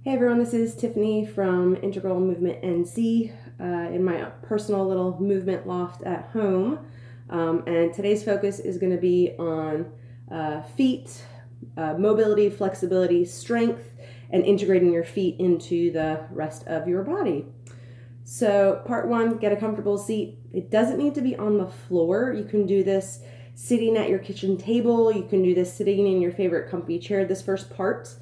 Hey everyone, this is Tiffany from Integral Movement NC in my personal little movement loft at home. And today's focus is going to be on feet, mobility, flexibility, strength, and integrating your feet into the rest of your body. So part one, get a comfortable seat. It doesn't need to be on the floor. You can do this sitting at your kitchen table. You can do this sitting in your favorite comfy chair, this first part.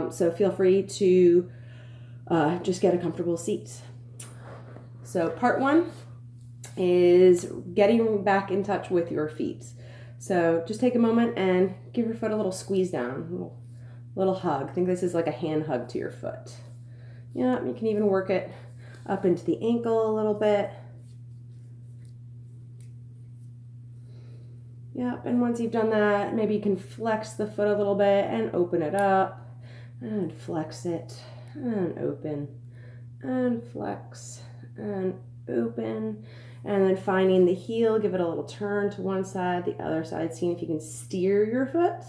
So feel free to just get a comfortable seat. So part one is getting back in touch with your feet. So just take a moment and give your foot a little squeeze down, a little hug. Think this is like a hand hug to your foot. Yeah, you can even work it up into the ankle a little bit. Yep, and once you've done that, maybe you can flex the foot a little bit and open it up. And flex it, and open, and flex, and open. And then finding the heel, give it a little turn to one side, the other side, seeing if you can steer your foot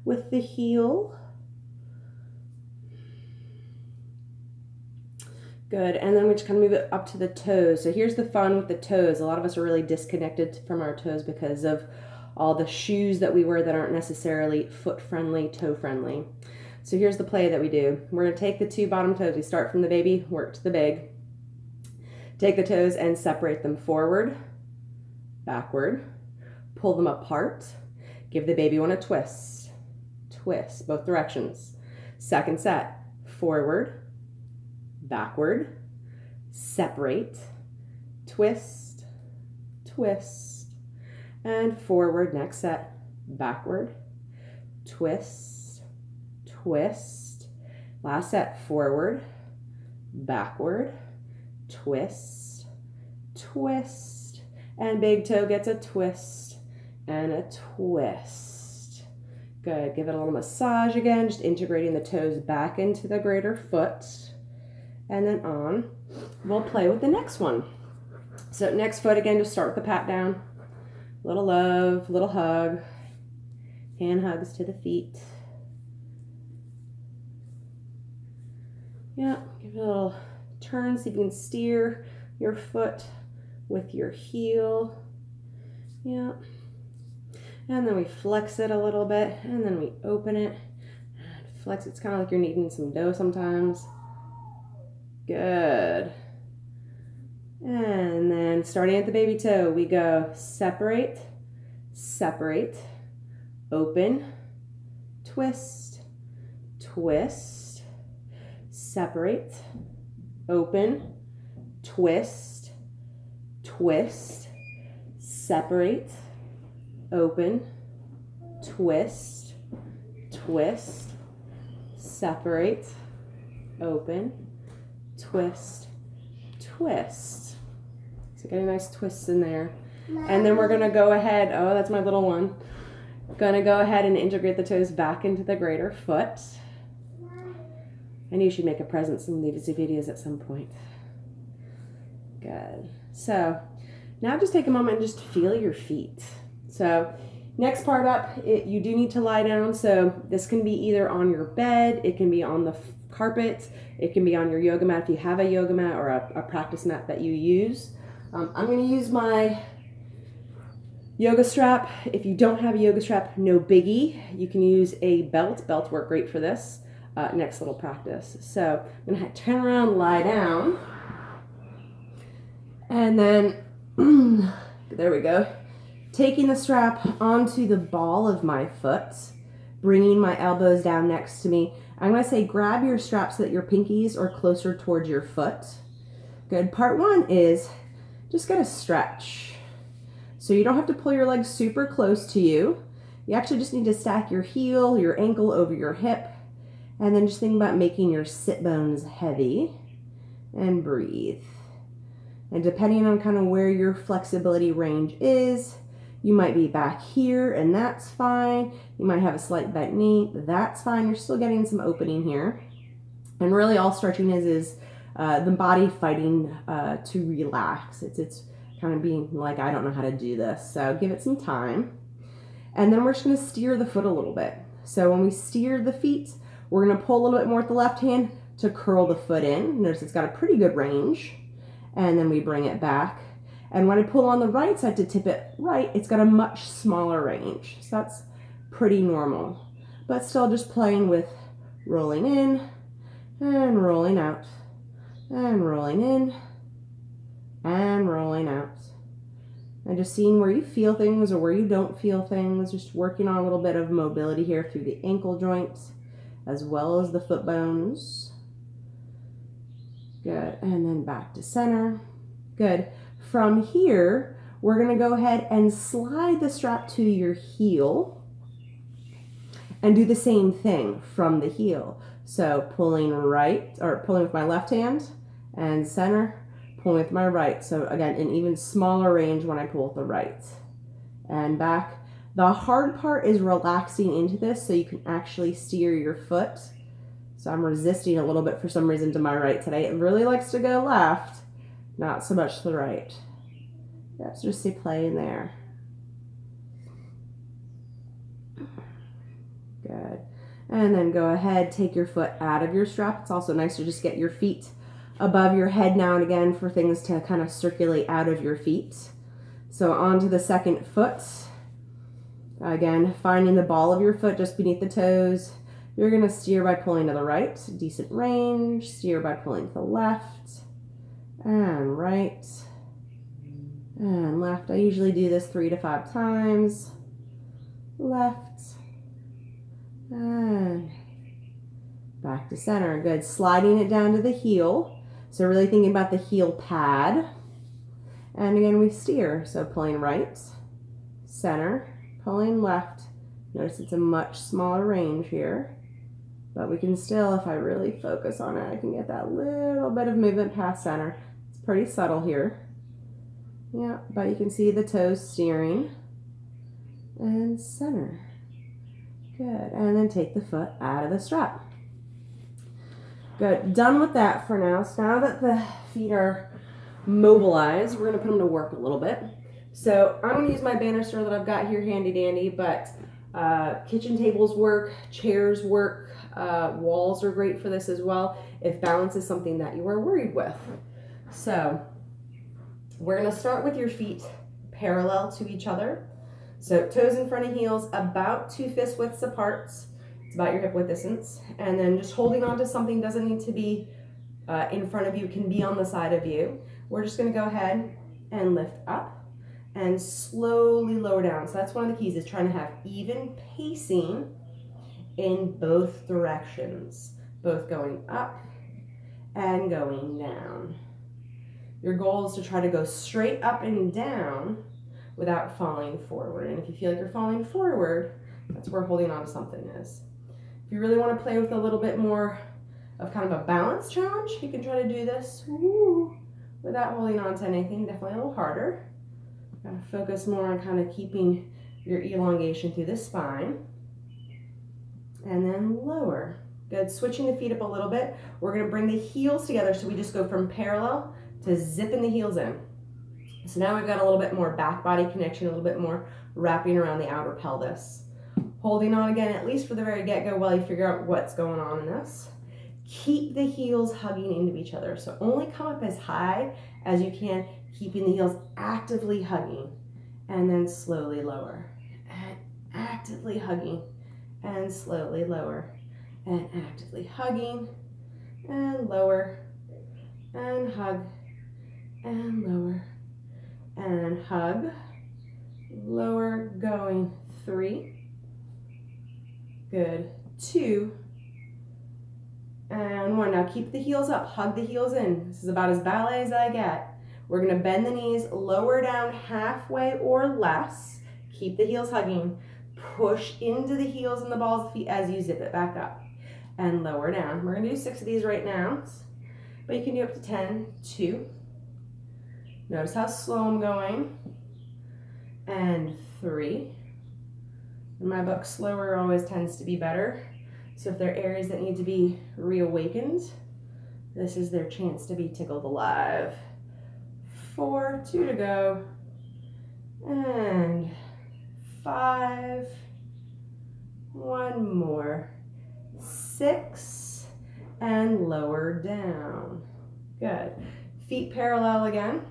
with the heel. Good, and then we just kind of move it up to the toes. So here's the fun with the toes. A lot of us are really disconnected from our toes because of all the shoes that we wear that aren't necessarily foot-friendly, toe-friendly. So here's the play that we do. We're going to take the two bottom toes. We start from the baby, work to the big. Take the toes and separate them forward, backward. Pull them apart. Give the baby one a twist. Twist, both directions. Second set, forward, backward, separate, twist, twist, and forward. Next set, backward, twist, twist. Last set, forward, backward, twist, twist, and big toe gets a twist and a twist. Good. Give it a little massage again, just integrating the toes back into the greater foot. And then on, we'll play with the next one. So next foot again, just start with the pat down. Little love, little hug, hand hugs to the feet. Yeah, give it a little turn so you can steer your foot with your heel. Yeah. And then we flex it a little bit, and then we open it. Flex, it's kind of like you're kneading some dough sometimes. Good. And then starting at the baby toe, we go separate, separate, open, twist, twist, separate, open, twist, twist, separate, open, twist, twist, separate, open, twist, twist. So get a nice twist in there. And then we're gonna go ahead, oh, that's my little one. Gonna go ahead and integrate the toes back into the greater foot. And you should make a presence and leave us videos at some point. Good. So now just take a moment and just feel your feet. So next part up, you do need to lie down. So this can be either on your bed, it can be on the carpet, it can be on your yoga mat if you have a yoga mat or a practice mat that you use. I'm going to use my yoga strap. If you don't have a yoga strap, no biggie. You can use a belt. Belts work great for this. Next little practice. So I'm going to turn around, lie down, and then there we go. Taking the strap onto the ball of my foot, bringing my elbows down next to me. I'm going to say grab your strap so that your pinkies are closer towards your foot. Good. Part one is just going to stretch. So you don't have to pull your legs super close to you. You actually just need to stack your heel, your ankle over your hip. And then just think about making your sit bones heavy and breathe. And depending on kind of where your flexibility range is, you might be back here and that's fine. You might have a slight bent knee, that's fine. You're still getting some opening here. And really all stretching is the body fighting to relax. It's kind of being like, I don't know how to do this. So give it some time. And then we're just gonna steer the foot a little bit. So when we steer the feet, We're going to pull a little bit more with the left hand to curl the foot in. Notice it's got a pretty good range. And then we bring it back. And when I pull on the right side to tip it right, it's got a much smaller range. So that's pretty normal. But still just playing with rolling in and rolling out and rolling in and rolling out. And just seeing where you feel things or where you don't feel things. Just working on a little bit of mobility here through the ankle joints as well as the foot bones. Good. And then back to center. Good. From here, we're going to go ahead and slide the strap to your heel and do the same thing from the heel. So pulling with my left hand and center, pulling with my right. So again, an even smaller range when I pull with the right and back. The hard part is relaxing into this so you can actually steer your foot. So I'm resisting a little bit for some reason to my right today. It really likes to go left, not so much to the right. Yep, so just stay playing there. Good. And then go ahead, take your foot out of your strap. It's also nice to just get your feet above your head now and again for things to kind of circulate out of your feet. So onto the second foot. Again, finding the ball of your foot just beneath the toes. You're going to steer by pulling to the right, decent range. Steer by pulling to the left and right and left. I usually do this 3 to 5 times. Left and back to center. Good. Sliding it down to the heel. So really thinking about the heel pad. And again, we steer. So pulling right, center, pulling left. Notice it's a much smaller range here. But we can still, if I really focus on it, I can get that little bit of movement past center. It's pretty subtle here. Yeah, but you can see the toes steering. And center. Good. And then take the foot out of the strap. Good. Done with that for now. So now that the feet are mobilized, we're going to put them to work a little bit. So I'm going to use my banister that I've got here handy dandy, but kitchen tables work, chairs work, walls are great for this as well if balance is something that you are worried with. So we're going to start with your feet parallel to each other. So toes in front of heels, about 2 fist widths apart. It's about your hip width distance. And then just holding on to something, doesn't need to be in front of you, can be on the side of you. We're just going to go ahead and lift up and slowly lower down. So that's one of the keys, is trying to have even pacing in both directions, both going up and going down. Your goal is to try to go straight up and down without falling forward. And if you feel like you're falling forward, that's where holding on to something is. If you really want to play with a little bit more of kind of a balance challenge, you can try to do this without holding on to anything, definitely a little harder. Gotta focus more on kind of keeping your elongation through the spine. And then lower. Good. Switching the feet up a little bit. We're going to bring the heels together, so we just go from parallel to zipping the heels in. So now we've got a little bit more back body connection, a little bit more wrapping around the outer pelvis. Holding on again, at least for the very get-go, while you figure out what's going on in this. Keep the heels hugging into each other. So only come up as high as you can, keeping the heels actively hugging. And then slowly lower. And actively hugging. And slowly lower. And actively hugging. And lower. And hug. And lower. And hug. Lower. Going 3. Good. 2. And 1. Now keep the heels up. Hug the heels in. This is about as ballet as I get. We're going to bend the knees, lower down halfway or less. Keep the heels hugging. Push into the heels and the balls of the feet as you zip it back up. And lower down. We're going to do 6 of these right now. But you can do up to 10. 2. Notice how slow I'm going. And 3. In my book, slower always tends to be better. So if there are areas that need to be reawakened, this is their chance to be tickled alive. 4, 2 to go. And 5. 1 more. 6, and lower down. Good. Feet parallel again.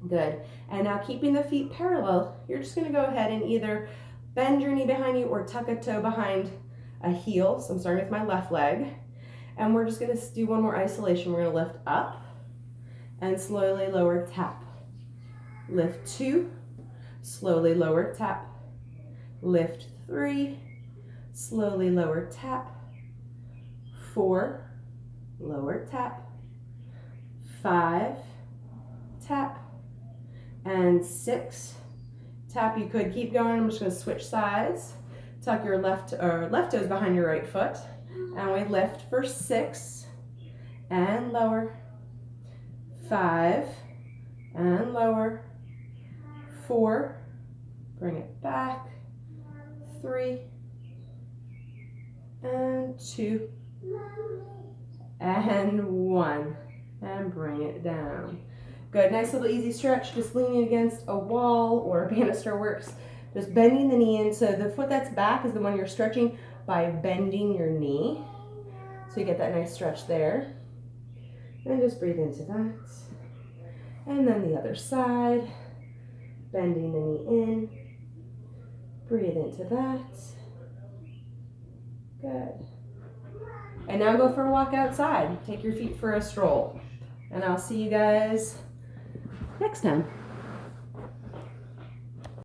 Good. And now keeping the feet parallel, you're just going to go ahead and either bend your knee behind you or tuck a toe behind a heel. So I'm starting with my left leg. And we're just going to do one more isolation. We're going to lift up and slowly lower, tap. Lift 2, slowly lower, tap. Lift 3, slowly lower, tap. 4, lower, tap. 5, tap. And 6, tap. You could keep going. I'm just going to switch sides. Tuck your left toes behind your right foot. And we lift for 6 and lower. 5 and lower. 4, bring it back. 3 and 2 and 1, and bring it down. Good, nice little easy stretch, just leaning against a wall or a banister works. Just bending the knee in, so the foot that's back is the one you're stretching by bending your knee. So you get that nice stretch there. And just breathe into that. And then the other side, bending the knee in. Breathe into that. Good. And now go for a walk outside. Take your feet for a stroll. And I'll see you guys next time.